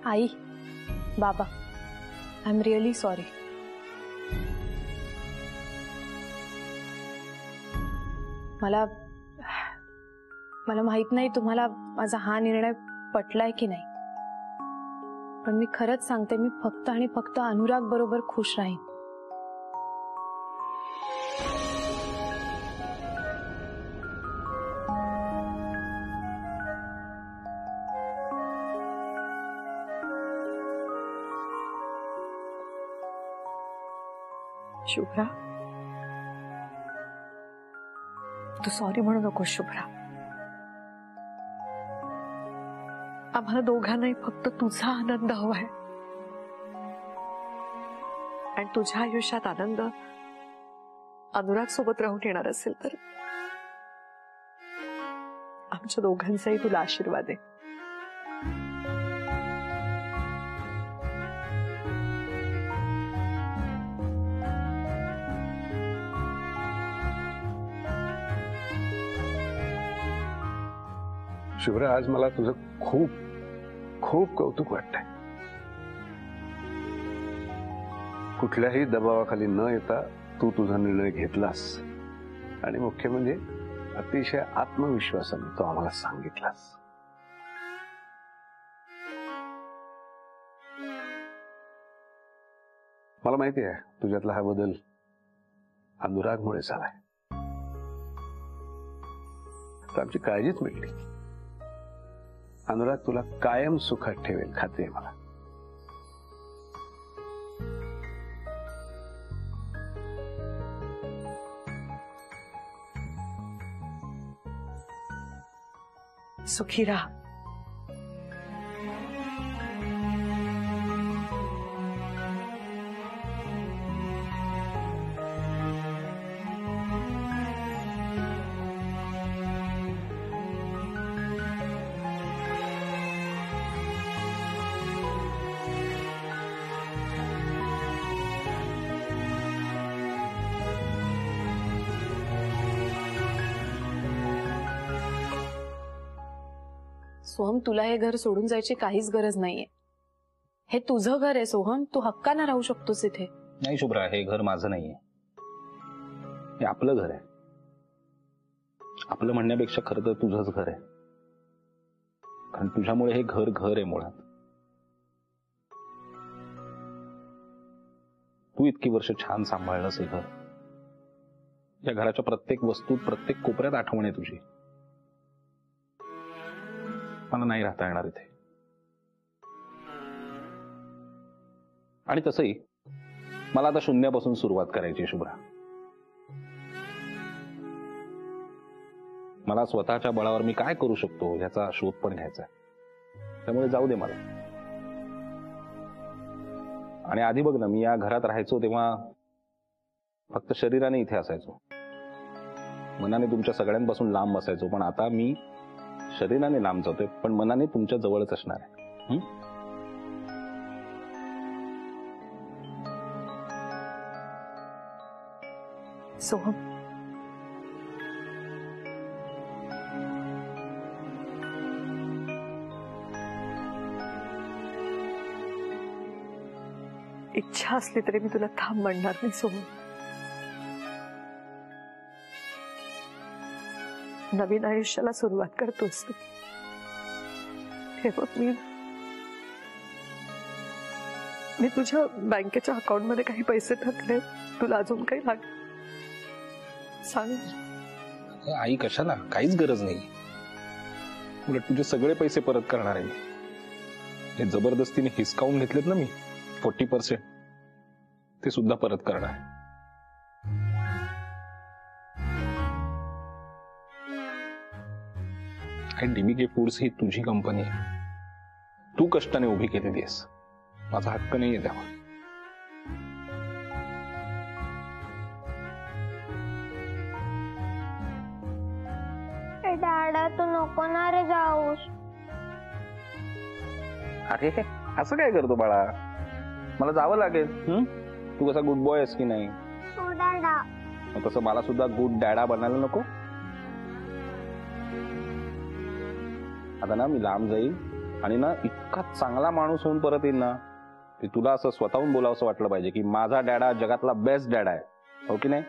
आई, बाबा, I am really sorry. मला माहित नाही तुम्हाला माझा हा निर्णय पटलाय की नाही, पण मी खरंच सांगते, मी फक्त आणि फक्त अनुराग बरोबर खुश राहीन. शुभ्रा, तू सॉरी म्हणू नको शुभ्रा. आम्हाला दोघांनाही फक्त तुझा आनंद हवाय, आणि तुझ्या आयुष्यात आनंद अनुराग सोबत राहून येणार असेल तर आमच्या दोघांचाही तुला आशीर्वाद आहे. शुभ्रा, आज मला तुझं खूप खूप कौतुक वाटतंय. कुठल्याही दबावाखाली न येता तू तुझा निर्णय घेतलास, आणि मुख्य म्हणजे अतिशय आत्मविश्वासाने तो आम्हाला सांगितलास. मला माहिती आहे तुझ्यातला हा बदल अनुरागमुळे झालाय, तर आमची काळजीच मिटली. अनुराग तुला कायम सुखात ठेवेल, खात्री आहे मला. सुखी राहा. सोहम, तुला हे घर सोडून जायची काहीच गरज नाहीये. हे तुझं घर आहे सोहम, तू हक्कानं राहू शकतोस इथे. नाही शुभ्रा, हे घर माझं नाहीये, हे आपलं घर आहे. आपलं म्हणण्यापेक्षा खरं तर तुझंच घर आहे, कारण तुझ्यामुळे हे घर घर आहे मुळात. तू इतकी वर्ष छान सांभाळलंस हे घर. या घराच्या प्रत्येक वस्तूत, प्रत्येक कोपऱ्यात आठवण आहे तुझी. मला नाही राहता येणार इथे. आणि तसंही मला आता शून्यापासून सुरुवात करायची शुभ्रा. मला स्वतःच्या बळावर मी काय करू शकतो याचा शोध पण घ्यायचा आहे. त्यामुळे जाऊ दे मला. आणि आधी बघ ना, मी या घरात राहायचो तेव्हा फक्त शरीराने इथे असायचो, मनाने तुमच्या सगळ्यांपासून लांब असायचो. पण आता मी शरीराने लांब जातोय, पण मनाने तुमच्या जवळच असणार आहे. सोहम, इच्छा असली तरी मी तुला थांब म्हणणार नाही सोहम. नवीन आयुष्याला सुरुवात करतोस तू. हे बघ, मी तुझ्या बँकेच्या अकाउंटमध्ये काही पैसे टाकले. तुला अजून काही लागेल सांग. आई, कशाला? काहीच गरज नाही. उलट तुझे सगळे पैसे परत करणार आहे. हे जबरदस्तीने हिसकावून घेतलेत ना मी 40%, ते सुद्धा परत करणार. डीबीके फूड्स ही तुझी कंपनी आहे. तू कष्टाने उभी केलेली आहेस. माझा हक्क नाहीये त्यावर. दादा, तू नको ना रे जाऊस. अरे असं काय करतो बाळा? मला जावं लागेल. तू कसा गुड बॉय आहेस की नाही? हो दादा. तसं मला सुद्धा गुड डॅडा बनायला नको. आता ना मी लांब जाईल, आणि ना इतका चांगला माणूस होऊन परत येईल ना की तुला असं स्वतःहून बोलावं असं वाटलं पाहिजे की माझा डॅडा जगातला बेस्ट डॅडा आहे, हो की नाही?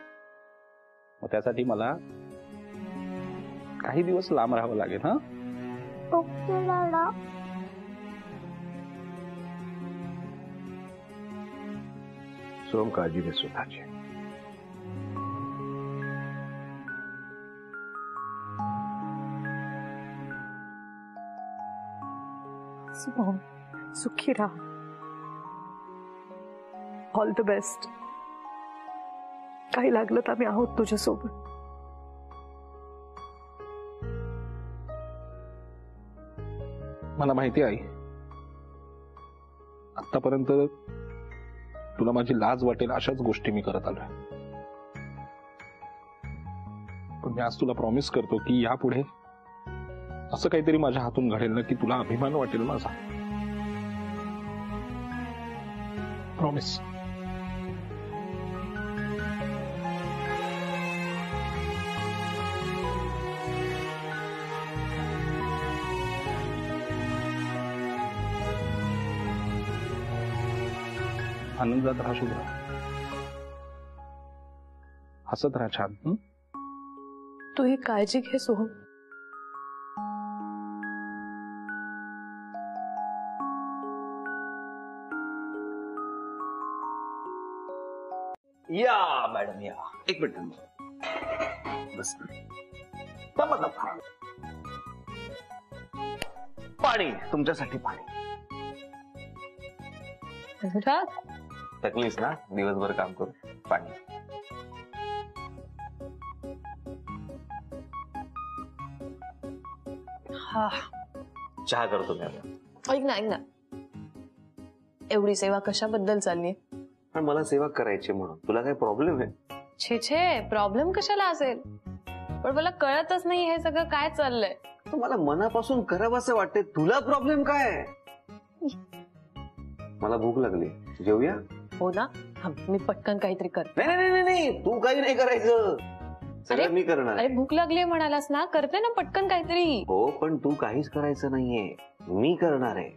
मग त्यासाठी मला काही दिवस लांब राहावं लागेल. हा ओके दादा. सोहम, काळजी घे स्वतःची. सोहम, सुखी राहा. All the best. काही लागलं तर आम्ही आहोत तुझ्या सोबत. मला माहिती आहे आतापर्यंत तुला माझी लाज वाटेल अशाच गोष्टी मी करत आलोय, पण मी आज तुला प्रॉमिस करतो की यापुढे असं काहीतरी माझ्या हातून घडेल ना की तुला अभिमान वाटेल माझा. प्रॉमिस. आनंदात राहा शुभ्रा, हसत राहा छान. तू ही काळजी घे सोहम. या मॅडम या. एक मिनिट बस. पाणी तुमच्यासाठी. पाणी थकलीस ना दिवसभर काम करून. पाणी. हा चहा करतो मी आता. ऐक ना एवढी सेवा कशाबद्दल चालली? पण मला सेवा करायची म्हणून. तुला काही प्रॉब्लेम आहे? छे छे, प्रॉब्लेम कशाला असेल, पण मला कळतच नाही हे सगळं काय चाललंय. मला मनापासून करावं असं वाटतंय. तुला प्रॉब्लेम काय आहे? मला भूक लागली, जेवूया. हो ना, मी पटकन काहीतरी करते. नाही तू काही नाही करायचं, सगळं मी करणार. अरे भूक लागली म्हणालास ना, करते ना पटकन काहीतरी. हो पण तू काहीच करायचं नाहीये, मी करणार आहे.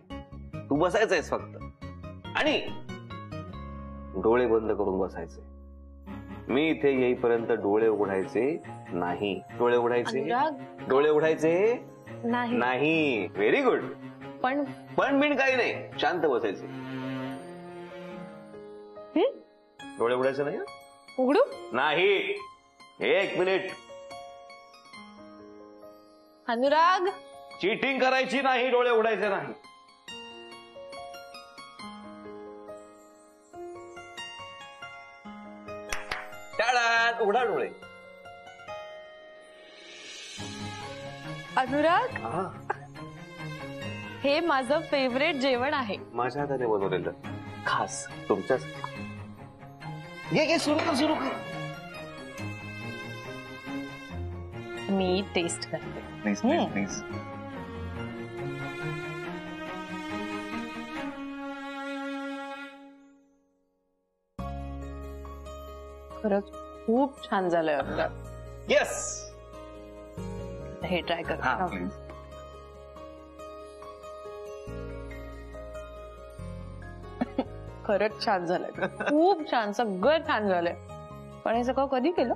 तू बसायचंयस फक्त आणि डोळे बंद करून बसायचे. मी इथे येईपर्यंत डोळे उघडायचे नाही. डोळे उघडायचे. डोळे उघडायचे नाही. Very good. पण बिन काही नाही, शांत बसायचे. डोळे उघडायचे नाही. उघडू नाही. 1 मिनिट. अनुराग, चीटिंग करायची नाही, डोळे उघडायचे नाही. टाळ्यात उघडा डोळे. अनुराग, हे माझं फेवरेट जेवण आहे. माझ्या हाताने बनवलेलं खास तुमच्याच. घे सुरू कर. मी टेस्ट करते. प्लीज. खरंच खूप छान झालंय अनुराग. येस. हे ट्राय कर. प्लीज. खरंच छान झालंय, खूप छान, सगळं छान झालंय. पण हे सगळं कधी केलं?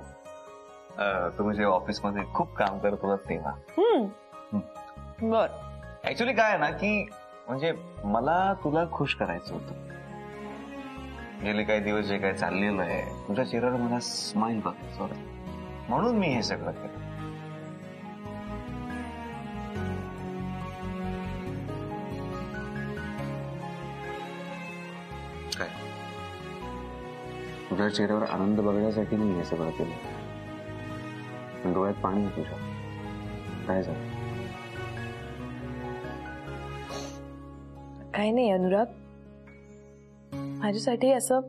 तुम्ही जे ऑफिस मध्ये खूप काम करत होतात तेव्हा. बर. ऍक्च्युली काय आहे ना की म्हणजे मला तुला खुश करायचं होतं. गेले काही दिवस जे काय चाललेलं आहे तुझ्या चेहऱ्यावर मला स्माइल बघायचं होतं, म्हणून मी हे सगळं केलं. काय तुझ्या चेहऱ्यावर आनंद बघण्यासाठी मी हे सगळं केलं. डोळ्यात पाणी आहे तुझ्या. काय झालं? काही नाही अनुराग, माझ्यासाठी असं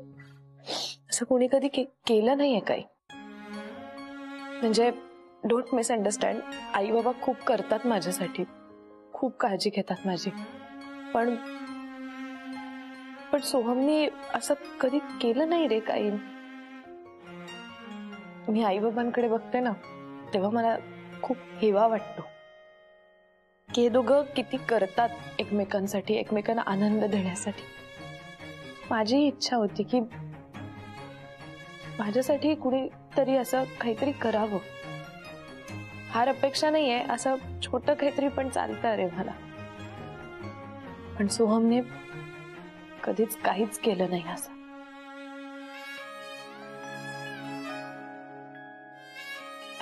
कोणी कधी केलं नाहीये काही. म्हणजे डोंट मिसअंडरस्टँड, आई बाबा खूप करतात माझ्यासाठी, खूप काळजी घेतात माझी, पण सोहमनी असं कधी केलं नाही रे काही. मी आई बाबांकडे बघते ना तेव्हा मला खूप हेवा वाटतो. की हे दोघं किती करतात एकमेकांसाठी, एकमेकांना आनंद देण्यासाठी. माझी इच्छा होती की माझ्यासाठी कुणीतरी असं काहीतरी करावं. फार अपेक्षा नाहीये, असं छोटं काहीतरी पण चालतं रे मला. पण सोहमने कधीच काहीच केलं नाही असं.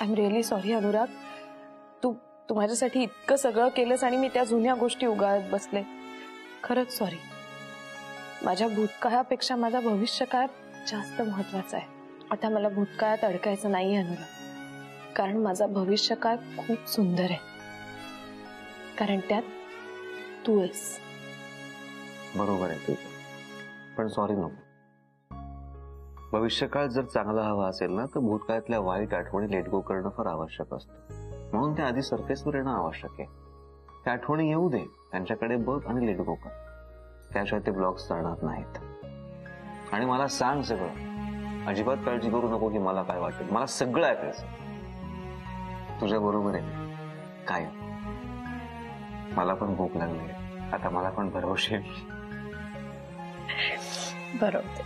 I am really sorry Anurag. तू माझ्यासाठी इतकं सगळं केलंस आणि मी त्या जुन्या गोष्टी उगाळत बसले. खरंच सॉरी. माझ्या भूतकाळापेक्षा माझा भविष्यकाळ जास्त महत्वाचा आहे. आता मला भूतकाळात अडकायचं नाही अनुराग, कारण माझा भविष्यकाळ खूप सुंदर आहे, कारण त्यात तू आहेस. बरोबर आहे तुझं, पण सॉरी नको. भविष्यकाळ जर चांगला हवा असेल ना, तर भूतकाळातल्या वाईट आठवणी लेट गो करणं फार आवश्यक असतं. म्हणून त्या आधी सरफेसवर येणं आवश्यक आहे. त्या आठवणी येऊ दे, त्यांच्याकडे बघ आणि लेट गो कर. त्याशिवाय ते ब्लॉग्स चालणार नाहीत. आणि मला सांग सगळं, अजिबात काळजी करू नको की मला काय वाटेल. मला सगळं ऐकायचं. तुझ्या बरोबर आहे काय. मला पण भूक लागली, आता मला पण भरवशील. बरोबर.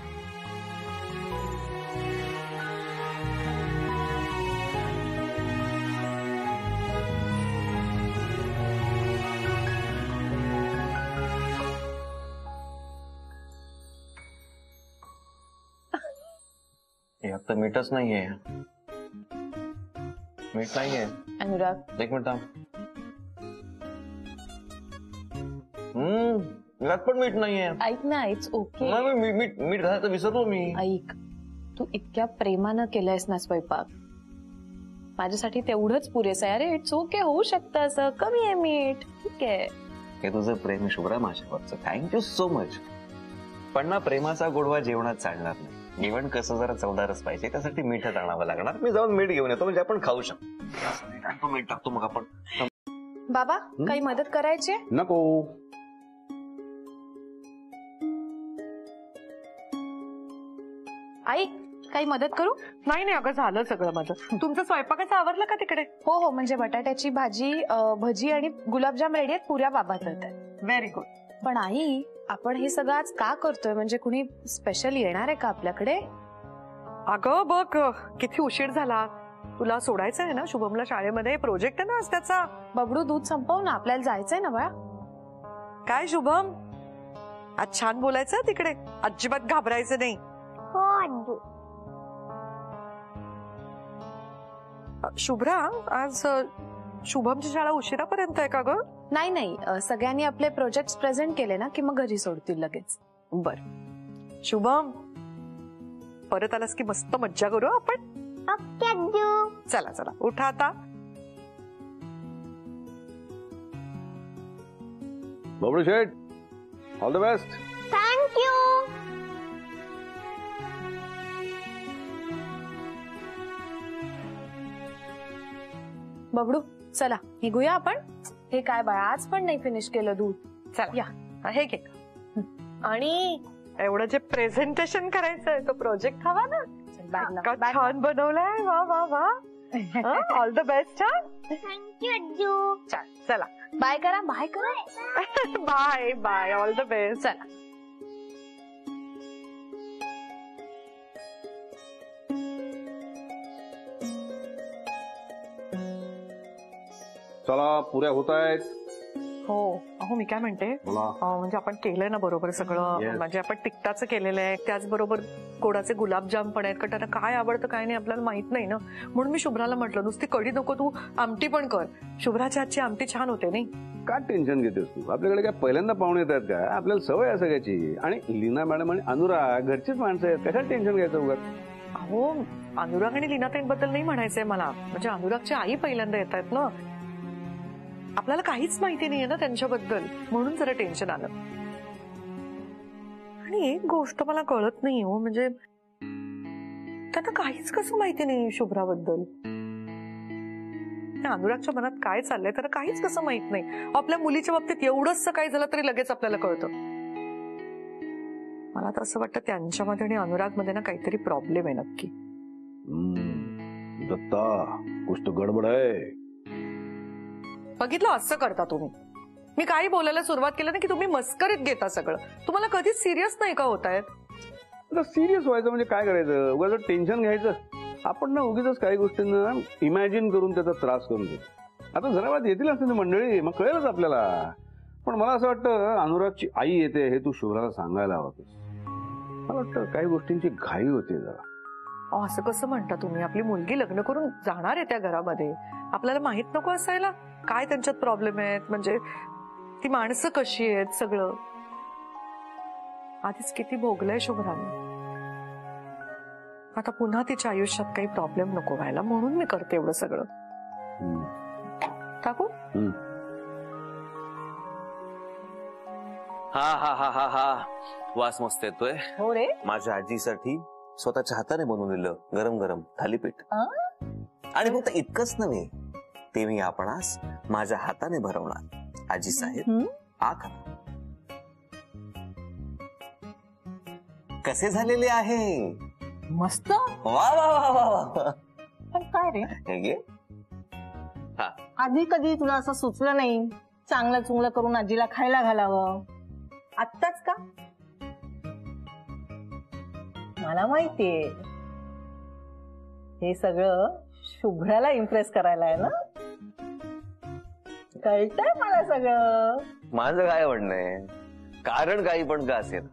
यात तर मीठच नाहीये. मीठ नाहीये. अनुराग, एक मिनिट थांब. यात पण मीठ नाहीये. ऐक ना, इट्स ओके. मीठ घालायचं विसरलो मी. ऐक, तू इतक्या प्रेमानं केलंयस ना स्वयंपाक, माझ्यासाठी तेवढंच पुरेसं आहे. अरे इट्स ओके, होऊ शकतं असं. कमी आहे मीठ, ठीक आहे. हे तुझं प्रेम शुभ्रा माझ्यावरचं. Thank you so much. पण ना, प्रेमाचा गोडवा जेवणात चालणार नाही. जेवण कसं जरा चवदारच पाहिजे, त्यासाठी मीठच आणावं लागणार. मी जाऊन मीठ घेऊन येतो, म्हणजे आपण खाऊ शकतो. मीठ टाकतो मग आपण. बाबा, काही मदत करायची? नको. आई, काही मदत करू? नाही अगं, झालं सगळं माझं. तुमचं स्वयंपाकाचं आवरलं का तिकडे? हो, म्हणजे बटाट्याची भाजी, भजी आणि गुलाबजाम रेडी आहेत. पुऱ्या बाबा करतात. Very good. पण आई, आपण हे सगळं आज का करतोय? म्हणजे कुणी स्पेशल येणार आहे का आपल्याकडे? अगं बघ, किती उशीर झाला. तुला सोडायचं आहे ना शुभमला शाळेमध्ये. प्रोजेक्ट आहे ना आज त्याचा. बबडू, दूध संपव ना, आपल्याला जायचंय ना बाळा. काय शुभम, आज छान बोलायचं तिकडे. अजिबात घाबरायचं नाही. हो आजू. शुभ्रा, आज शुभमची शाळा उशिरापर्यंत आहे का ग? नाही, सगळ्यांनी आपले प्रोजेक्ट प्रेझेंट केले ना की मग घरी सोडतील लगेच. बर. शुभम, परत आलास की मस्त मज्जा करू आपण. ओके आजू. चला चला, उठा आता. बबडू शेठ, ऑल द बेस्ट. थँक्यू. बबडू, चला निघूया आपण. हे काय बाळा, आज पण नाही फिनिश केलं दूध. चला या. हे घे. आणि एवढं जे प्रेझेंटेशन करायचंय, तो प्रोजेक्ट हवा ना. बॅग छान बनवलाय. वा वा वा. All the best. थँक्यू आजू. चला, बाय करा. बाय करा. Bye bye. All the best. चला. चला, पुऱ्या होत आहेत. हो. अहो, मी काय म्हणते, म्हणजे आपण केलंय ना बरोबर सगळं. Yes. म्हणजे आपण तिखटाचं केलेलं आहे, त्याचबरोबर गोडाचे गुलाबजाम पण आहेत. कारण त्यांना काय आवडतं काय नाही आपल्याला माहित नाही ना. म्हणून मी शुभ्राला म्हटलं, नुसती कढी नको, तू आमटी पण कर. शुभ्राच्या आजची आमटी छान होते नाही. का टेन्शन घेतेस तू? आपल्याकडे काय पहिल्यांदा पाहुणे येतात का? आपल्याला सवय आहे सगळ्याची. आणि लीना मॅडम आणि अनुराग घरचीच माणसं आहेत, कशाला टेन्शन घ्यायचं उगाच? अहो, अनुराग आणि लीनाताईंबद्दल नाही म्हणायचंय मला. म्हणजे अनुरागची आई पहिल्यांदा येत आहेत ना. आपल्याला काहीच माहिती नाहीये ना त्यांच्याबद्दल, म्हणून जरा टेन्शन आलं. आणि एक गोष्ट मला कळत नाही हो, म्हणजे त्यांना काहीच कसं माहिती नाही शुभ्राबद्दल. अनुरागच्या मनात काय चाललंय त्याला काहीच कसं माहित नाही. आपल्या मुलीच्या बाबतीत एवढंच काही झालं तरी लगेच आपल्याला कळतं. मला तर असं वाटतं त्यांच्यामध्ये आणि अनुरागमध्ये ना काहीतरी प्रॉब्लेम आहे नक्की. दत्ता, कुछ तो गडबड आहे. बघितलं, असं करता तुम्ही. मी काही बोलायला सुरुवात केलं ना की तुम्ही मस्करीत घेता सगळं. तुम्हाला कधीच सिरियस नाही का होतायत? आता सिरियस व्हायचं म्हणजे काय करायचं? उगाच टेन्शन घ्यायचं. आपण ना उगीच काही गोष्टींना इमॅजिन करून त्याचा त्रास करून घेतो. आता जरा वाद येतील असते मंडळी, मग कळेलच आपल्याला. पण मला असं वाटतं अनुरागची आई येते हे तू शुभ्राला सांगायला हवं. मला वाटतं काही गोष्टींची घाई होते जरा. असं कसं म्हणता तुम्ही? आपली मुलगी लग्न करून जाणार आहे त्या घरामध्ये. आपल्याला माहित नको असायला काय त्यांच्यात प्रॉब्लेम आहेत, म्हणजे ती माणसं कशी आहेत सगळं. आधीच किती भोगलंय शुभ्राने. आता पुन्हा तिच्या आयुष्यात काही प्रॉब्लेम नको व्हायला म्हणून मी करते एवढं सगळं. टाकू? हा हा हा हा हा, वास मस्त येतोय. हो रे. माझ्या आजीसाठी स्वतःच्या हाताने बनवलेलं गरम गरम थालीपीठ. आणि फक्त इतकंच नव्हे, ते मी आपणास माझ्या हाताने भरवणार. आजी साहेब, आखा. कसे झालेले आहे? मस्त. वा वा वा वा वा. पण काय रे, हे घे. आधी कधी तुला असं सुचलं नाही चांगलं चुंगलं करून आजीला खायला घालावं? आत्ताच का? मला माहितीये हे सगळं शुभ्राला इम्प्रेस करायला आहे ना. कळतंय मला सगळं. माझं काय म्हणणं आहे, कारण काही पण का असेल,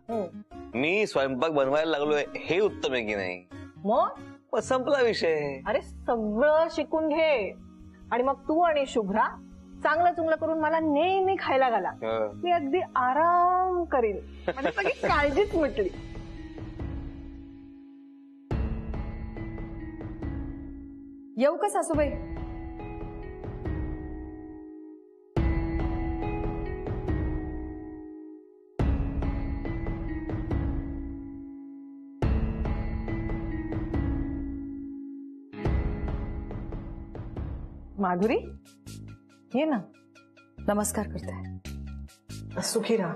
मी स्वयंपाक बनवायला लागलोय हे उत्तम आहे की नाही? मग संपला विषय. अरे सगळं शिकून घे आणि मग तू आणि शुभ्रा चांगलं चुंगलं करून मला नेहमी खायला घाला. मी अगदी आराम करीन. म्हणजे सगळी काळजीच मिटली. येऊ का सासूबाई? माधुरी, ये ना. नमस्कार करते. सुखी राहा.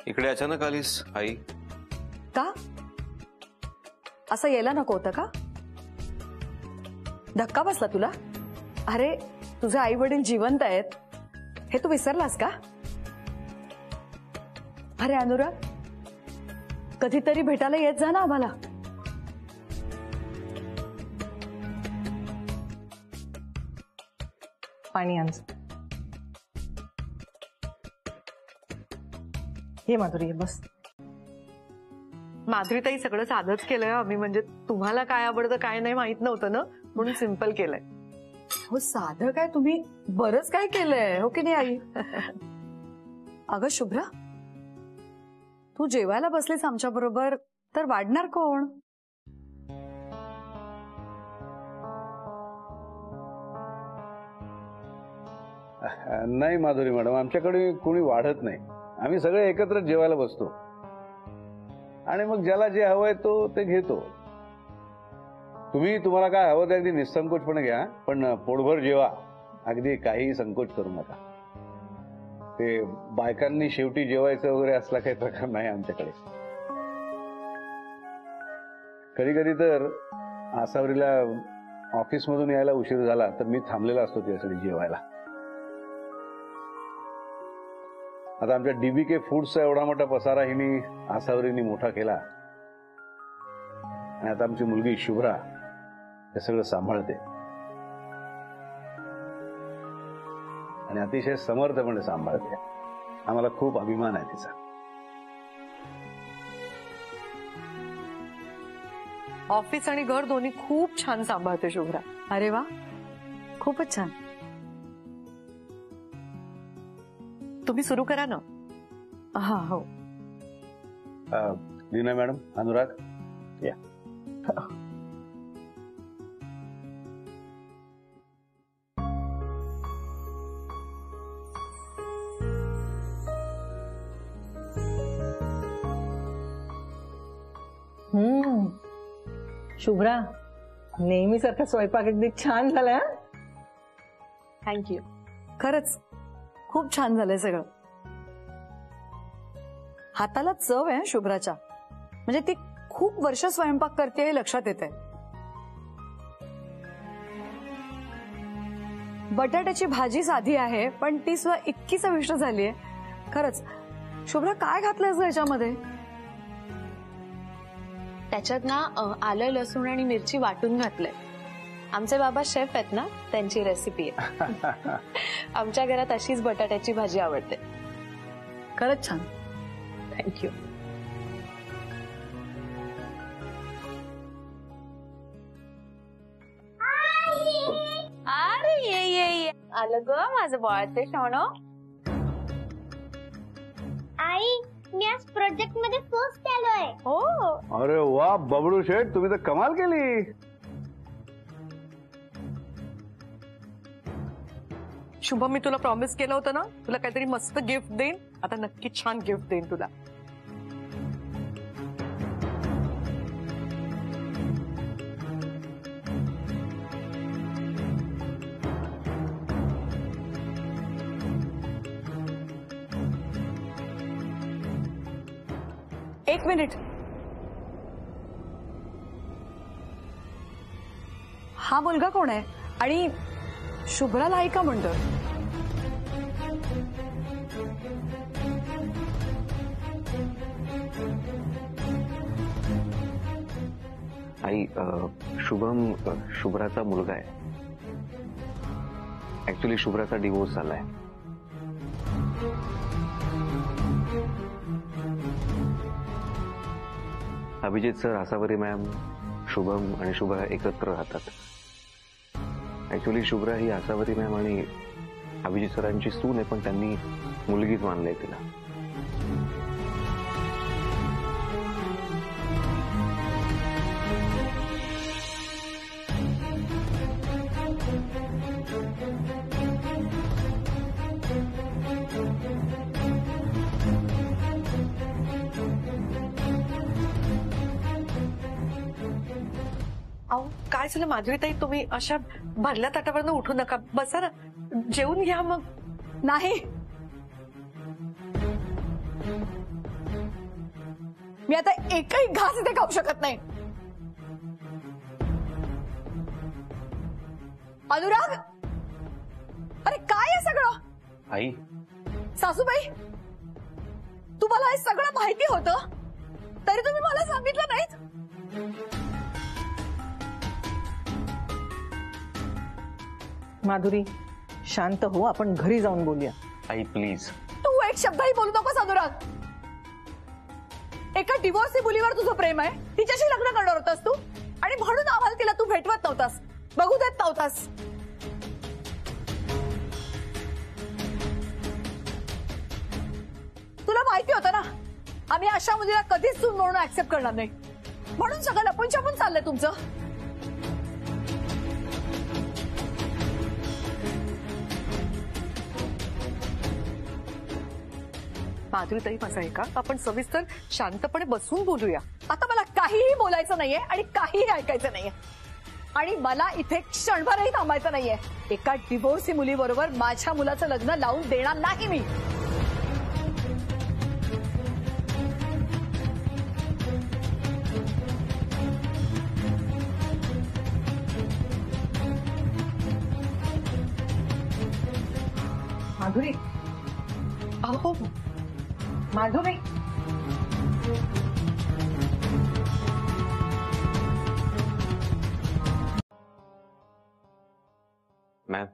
इकडे अचानक आलीस आई? का असं यायला नको होतं का? धक्का बसला तुला? अरे तुझे आई वडील जिवंत आहेत हे तू विसरलास का? अरे अनुराग, कधीतरी भेटायला येत जा ना आम्हाला. पाणी आण. ये माधुरी, बस. माधुरीताई सगळं साधंच केलंय आम्ही. म्हणजे तुम्हाला काय आवडतं काय नाही माहित नव्हतं ना, म्हणून सिंपल केलंय. हो साधं काय, तुम्ही बरंच काय केलंय हो की नाही आई? अगं शुभ्रा, तू जेवायला बसलीस आमच्या बरोबर तर वाढणार कोण? नाही माधुरी मॅडम, आमच्याकडे कोणी वाढत नाही. आम्ही सगळे एकत्र जेवायला बसतो आणि मग ज्याला जे हवंय तो ते घेतो. तुम्हाला काय हवं ते अगदी निसंकोचपणे घ्या, पण पोटभर जेवा. अगदी काही संकोच करू नका. ते बायकांनी शेवटी जेवायचं वगैरे असला काही प्रकार नाही आमच्याकडे. कधी कधी तर आसावरीला ऑफिसमधून यायला उशीर झाला तर मी थांबलेला असतो त्यासाठी जेवायला. आता आमच्या DBK फूड्सचा एवढा मोठा पसारा हिने आसावरीने मोठा केला आणि आता आमची मुलगी शुभ्रा हे सगळं सांभाळते आणि अतिशय समर्थपणे सांभाळते. आम्हाला खूप अभिमान आहे तिचा. ऑफिस आणि घर दोन्ही खूप छान सांभाळते शुभ्रा. अरे वा, खूपच छान. तुम्ही सुरू करा ना. हा हो. लीना मॅडम, अनुराग या. शुभ्रा, नेहमीसारखा स्वयंपाक अगदी छान झालाय. थँक्यू. खरंच खूप छान झालंय सगळं. हाताला चव आहे शुभ्राच्या. म्हणजे ती खूप वर्ष स्वयंपाक करते हे लक्षात येते. बटाट्याची भाजी साधी आहे पण ती सुद्धा इतकी चविष्ट झालीये. खरंच शुभ्रा काय घातलंय याच्यामध्ये? त्याच्यात ना आलं लसूण आणि मिरची वाटून घातलंय. आमचे बाबा शेफ आहेत ना, त्यांची रेसिपी आहे. आमच्या घरात अशीच बटाट्याची भाजी आवडते. खरंच छान. थँक्यू. अरे ये आलं ग माझं बाळ ते सोनं. आई मी आज प्रोजेक्ट मध्ये फर्स्ट आलोय. हो अरे वा बबडू शेठ, तुम्ही तर कमाल केली. शुभम, मी तुला प्रॉमिस केलं होतं ना, तुला काहीतरी मस्त गिफ्ट देईन. आता नक्की छान गिफ्ट देईन तुला. एक मिनिट. हा मुलगा कोण आहे आणि शुभ्राला आई का म्हणतोय? आई शुभम शुभ्राचा मुलगा आहे. ऍक्च्युली शुभ्राचा डिवोर्स झालाय. अभिजित सर, आसावरी मॅम, शुभम आणि शुभ्रा एकत्र राहतात. ऍक्च्युली शुभ्रा ही आसावरी मॅम आणि अभिजित सरांची सून आहे, पण त्यांनी मुलगीच मानलंय तिला. अहो काय झालं माधुरीताई, तुम्ही अशा भरल्या ताटावरनं उठू नका. बसा ना, जेवून घ्या. मग नाही, मी आता एकही घास इथे खाऊ शकत नाही. अनुराग, अरे काय आहे सगळं? आई, सासूबाई, तुम्हाला हे सगळं माहिती होतं तरी तुम्ही मला सांगितलं नाहीत. माधुरी शांत हो, आपण घरी जाऊन बोलूया. आई प्लीज. तू एक शब्दही बोलू नकोस अनुराग. एका डिवोर्सी मुलीवर तुझं प्रेम आहे, तिच्याशी लग्न करणार होतास तू, आणि म्हणून आम्हाला तिला तू भेटवत नव्हतास, बघू देत नव्हतास. तुला माहिती होतं ना आम्ही अशा मुलीला कधीच सून म्हणून ऍक्सेप्ट करणार नाही, म्हणून सगळं लपून छपून चाललंय तुमचं. माधुरीताई, माझं ऐका, आपण सविस्तर शांतपणे बसून बोलूया. आता मला काहीही बोलायचं नाहीये आणि काहीही ऐकायचं नाहीये, आणि मला इथे क्षणभरही थांबायचं नाहीये. एका डिवोर्सी मुलीबरोबर माझ्या मुलाचं लग्न लावून देणार नाही मी. माधुरी, अहो माधुरी, मॅम.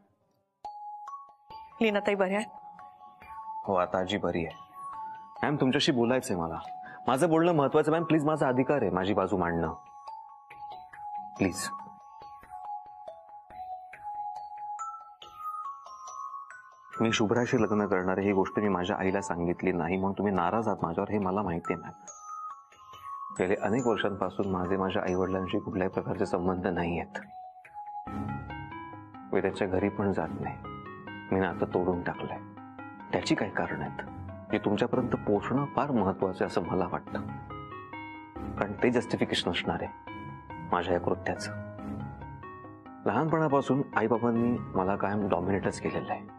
लीनाताई बऱ्या आहेत? हो, आता आजी बरी आहे. मॅम, तुमच्याशी बोलायचंय मला. माझं बोलणं महत्वाचं मॅम. प्लीज, माझा अधिकार आहे माझी बाजू मांडणं. प्लीज. मी शुभ्राशी लग्न करणार ही गोष्ट मी माझ्या आईला सांगितली नाही, म्हणून तुम्ही नाराज आहात माझ्यावर हे मला माहिती आहे मॅम. गेले अनेक वर्षांपासून माझ्या आई वडिलांशी कुठल्याही प्रकारचे संबंध नाही आहेत. मी त्याच्या घरी पण जात नाही. मी नातं तोडून टाकलंय. त्याची काही कारण आहेत जे तुमच्यापर्यंत पोहोचणं फार महत्वाचं आहे असं मला वाटतं, कारण ते जस्टिफिकेशन असणार आहे माझ्या या कृत्याचं. लहानपणापासून आईबाबांनी मला कायम डॉमिनेटच केलेलं आहे,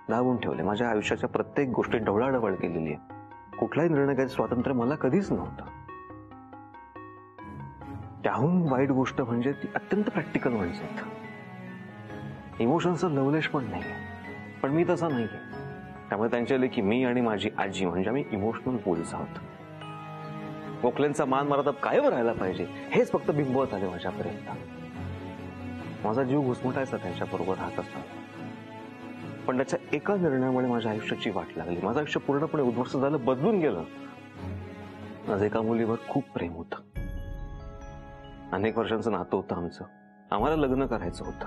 दाबून ठेवले. माझ्या आयुष्याच्या प्रत्येक गोष्टी ढवळाढवळ केलेली आहे. कुठलाही निर्णय घ्यायचं स्वातंत्र्य मला कधीच नव्हतं. त्याहून वाईट गोष्ट म्हणजे ती अत्यंत प्रॅक्टिकल माणसं आहेत. इमोशनचं लवलेश पण नाही, पण मी तसा नाहीये. त्यामुळे त्यांच्या लेखी मी आणि माझी आजी म्हणजे आम्ही इमोशनल पोलीस आहोत. गोखलेंचा मान मर्यादा कायम राहायला पाहिजे हेच फक्त बिंबवत आले माझ्यापर्यंत. माझा जीव घुसमटायचा त्यांच्याबरोबर राहत असताना, पण त्याच्या एका निर्णयामुळे माझ्या आयुष्याची वाट लागली. माझं आयुष्य पूर्णपणे उद्ध्वस्त झालं, बदलून गेलं. माझं एका मुलीवर खूप प्रेम होतं. अनेक वर्षांचं नातं होतं आमचं. आम्हाला लग्न करायचं होतं,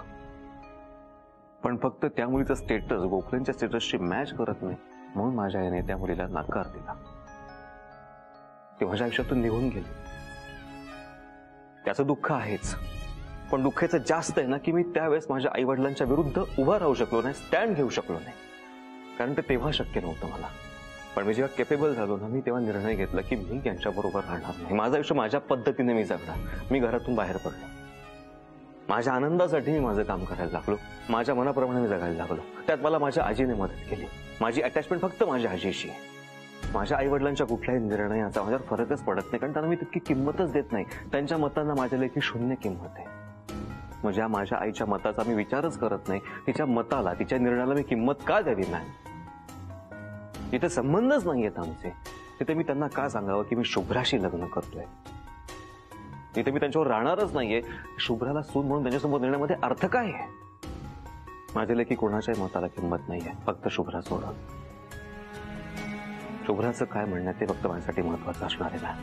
पण फक्त त्या मुलीचं स्टेटस गोखलेंच्या स्टेटसशी मॅच करत नाही म्हणून माझ्या आईने त्या मुलीला नकार दिला. ती माझ्या आयुष्यातून निघून गेली. त्याचं दुःख आहेच, पण दुःखाचं जास्त आहे ना की मी त्यावेळेस माझ्या आई वडिलांच्या विरुद्ध उभा राहू शकलो नाही, स्टँड घेऊ शकलो नाही, कारण ते तेव्हा शक्य नव्हतं मला. पण मी जेव्हा केपेबल झालो ना, मी तेव्हा निर्णय घेतला की मी त्यांच्याबरोबर राहणार नाही. माझं आयुष्य माझ्या पद्धतीने मी जगणार. मी घरातून बाहेर पडलो. माझ्या आनंदासाठी मी माझं काम करायला लागलो. माझ्या मनाप्रमाणे मी जगायला लागलो. त्यात मला माझ्या आजीने मदत केली. माझी अटॅचमेंट फक्त माझ्या आजीशी आहे. माझ्या आई वडिलांच्या कुठल्याही निर्णयाचा माझ्यावर फरकच पडत नाही, कारण त्यांना मी तितकी किंमतच देत नाही. त्यांच्या मतांना माझ्या लेखी शून्य किंमत आहे. म्हणजे माझ्या आईच्या मताचा मी विचारच करत नाही. तिच्या मताला, तिच्या निर्णयाला मी किंमत का द्यावी नाही? इथे संबंधच नाहीयेत आमचे. तिथे मी त्यांना का सांगावं की मी शुभ्राशी लग्न करतोय? तिथे मी त्यांच्यावर राहणारच नाहीये. शुभ्राला सून म्हणून त्यांच्यासमोर निर्णयामध्ये अर्थ काय आहे? माझ्या लेखी कोणाच्याही मताला किंमत नाहीये, फक्त शुभ्रा सोडून. शुभ्राचं काय म्हणणं ते फक्त माझ्यासाठी महत्वाचं असणार आहे ना.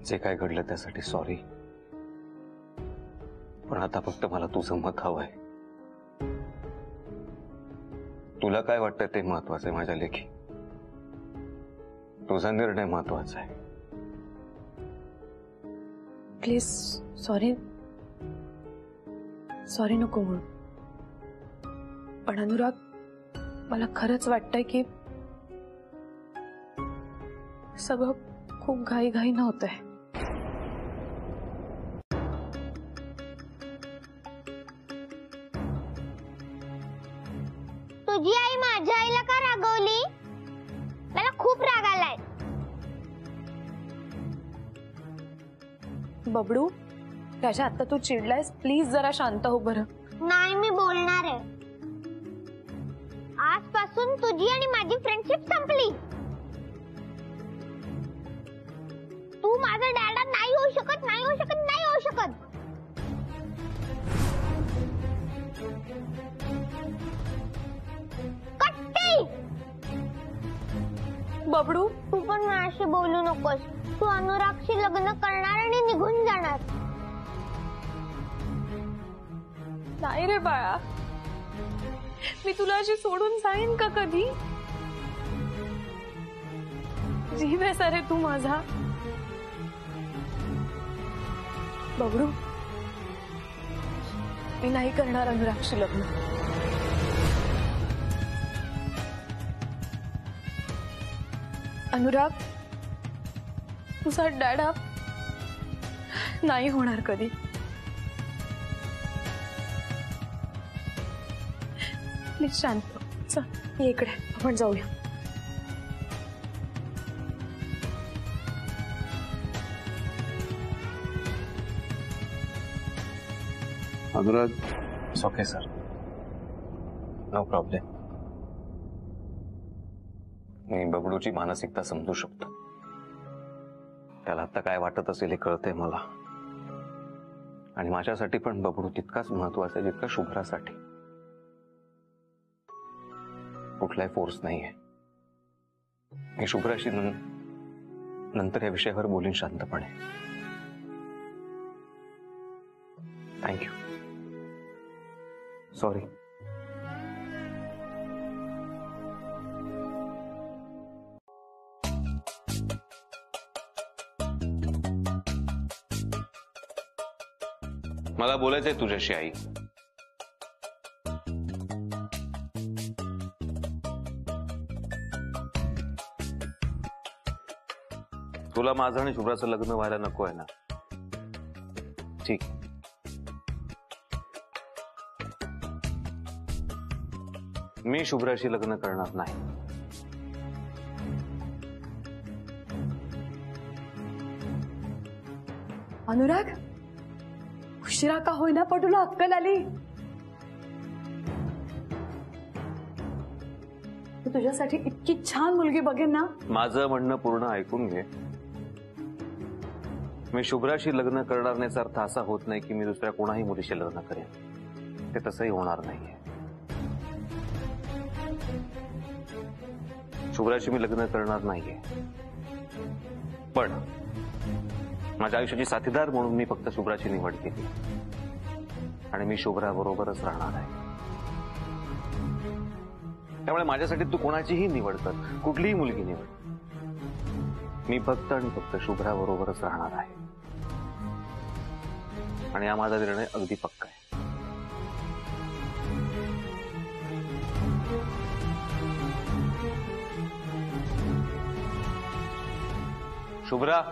जे काय घडलं त्यासाठी सॉरी, पण आता फक्त मला तुझं मत हवंय. तुला काय वाटतं ते महत्वाचं आहे माझ्या लेखी. तुझा निर्णय महत्वाचा आहे. प्लीज सॉरी सॉरी नको म्हणून. पण अनुराग, मला खरंच वाटतंय की सगळं खूप घाईघाईनं होतंय. तुझी आई माझ्या आईला का रागवली? मला खूप राग आलाय. बबडू, राजा, आता तू चिडलायस, प्लीज जरा शांत हो बरं. नाही, मी बोलणार आहे. आजपासून तुझी आणि माझी फ्रेंडशिप संपली. तू माझा डॅडा नाही होऊ शकत, नाही होऊ शकत, नाही होऊ शकत. बबडू, तू पण माझ्याशी बोलू नकोस. तू अनुरागशी लग्न करणार आणि निघून जाणार. नाही रे बाळा, मी तुला अशी सोडून जाईन का कधी? जीव आहे सारे तू माझा. बबडू, मी नाही करणार अनुरागशी लग्न. अनुराग, तुझा डॅडा नाही होणार कधी. प्लीज शांत हो. चल, ये इकडे, आपण जाऊया. Anurag, it's okay sir, no problem. मी बबडूची मानसिकता समजू शकतो. त्याला आता काय वाटत असेल हे कळतंय मला. आणि माझ्यासाठी पण बबडू तितकाच महत्वाचा आहे जितका शुभ्रासाठी. कुठलाही फोर्स नाहीये. मी शुभ्राशी नंतर या विषयावर बोलीन शांतपणे. थँक्यू. सॉरी. मला बोलायचंय तुझ्याशी आई. तुला माझं आणि शुभ्राचं लग्न व्हायला नको आहे ना? ठीक. मी शुभ्राशी लग्न करणार नाही. अनुराग, उशिरा का होईना पण तुला अक्कल आली. तुझ्यासाठी इतकी छान मुलगी बघेन ना. माझं म्हणणं पूर्ण ऐकून घे. मी शुभ्राशी लग्न करणार नाही अर्थ असा होत नाही की मी दुसऱ्या कोणाही मुलीशी लग्न करेन. ते तसंही होणार नाहीये. शुभ्राशी मी लग्न करणार नाहीये, पण माझ्या आयुष्याची साथीदार म्हणून मी फक्त शुभ्राची निवड केली आणि मी शुभ्रा बरोबरच राहणार आहे. त्यामुळे माझ्यासाठी तू कोणाचीही निवड कर, कुठलीही मुलगी निवड, मी फक्त आणि फक्त शुभ्रा बरोबरच राहणार आहे. आणि हा माझा निर्णय अगदी पक्का आहे. शुभ्रा,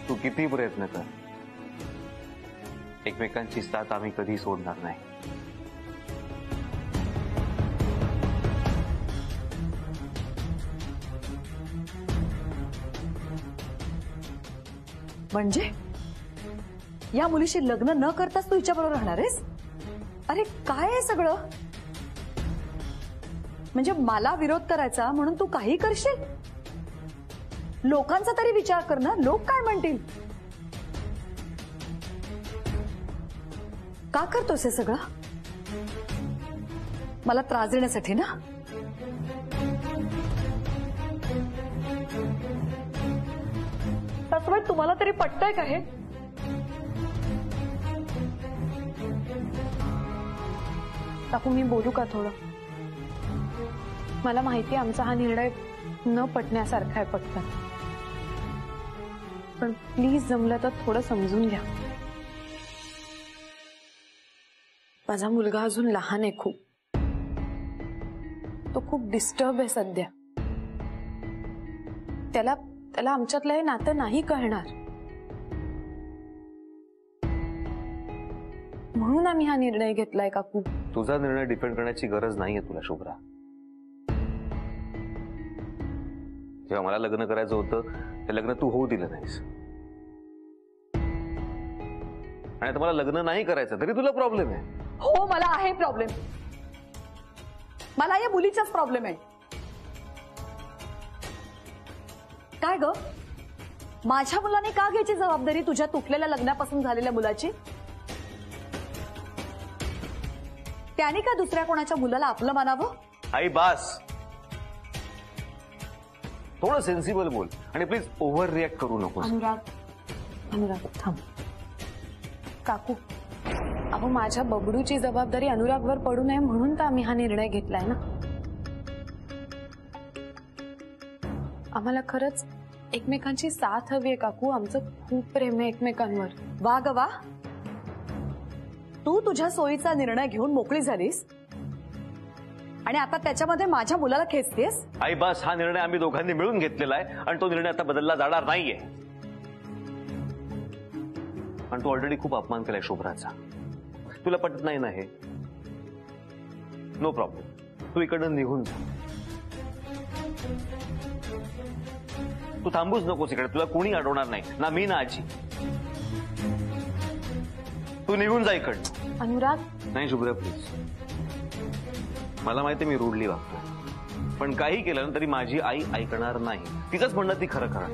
तू किती प्रयत्न कर, एकमेकांची साथ आम्ही कधी सोडणार नाही. म्हणजे या मुलीशी लग्न न करताच तू हिच्याबरोबर राहणार आहेस? अरे काय आहे सगळं? म्हणजे मला विरोध करायचा म्हणून तू काही करशील? लोकांचा तरी विचार कर ना, लोक काय म्हणतील? का करतोस हे सगळं? मला त्रास देण्यासाठी ना? सासूबाई, तुम्हाला तरी पटतंय का हे? काकू, मी बोलू का थोडं? मला माहिती आमचा हा निर्णय न पटण्यासारखा आहे पटकन, पण प्लीज जमलं तर थोडं समजून घ्या. माझा मुलगा अजून लहान आहे खूप. तो खूप डिस्टर्ब आहे सध्या. त्याला आमच्यातलं हे नातं नाही कळणार. म्हणून आम्ही हा निर्णय घेतलाय काकू. तुझा निर्णय डिपेंड करण्याची गरज नाहीये तुला शुभ्रा. जेव्हा मला लग्न करायचं होतं ते लग्न तू होऊ दिलं नाहीस, आणि आता मला लग्न नाही करायचं तरी तुला प्रॉब्लेम आहे. हो, मला आहे प्रॉब्लेम. मला या मुलीचाच प्रॉब्लेम आहे. काय ग, माझ्या मुलाने का घ्यायची जबाबदारी तुझ्या तुटलेल्या लग्नापासून झालेल्या मुलाची? त्याने का दुसऱ्या कोणाच्या मुलाला आपलं मानावं? आई बास, थोडं सेन्सिबल बोल आणि प्लीज ओव्हर रिॲक्ट करू नको. अनुराग थांब. काकू, अहो माझ्या बबडूची जबाबदारी अनुरागवर पडू नये म्हणून तर आम्ही हा निर्णय घेतलाय ना. आम्हाला खरंच एकमेकांची साथ हवी आहे काकू. आमचं खूप प्रेम आहे एकमेकांवर. वा ग वा, तू तुझ्या सोयीचा निर्णय घेऊन मोकळी झालीस आणि आता त्याच्यामध्ये माझ्या मुलाला खेचतेस. आई बस, हा निर्णय आम्ही दोघांनी मिळून घेतलेला आहे आणि तो निर्णय आता बदलला जाणार नाहीये. आणि तू ऑलरेडी खूप अपमान केलाय शुभ्राचा. तुला पटत नाही ना हे? नो प्रॉब्लेम, तू इकडनं निघून जा. तू थांबूच नकोस इकडे. तुला कोणी अडवणार नाही, ना मी ना आजी. तू निघून जा इकडनं. अनुराग नाही शुभ्रा प्लीज. मला माहिती मी रूडली वागतो, पण काही केलं ना तरी माझी आई ऐकणार नाही. तिचंच म्हणणं ती खरं करणार.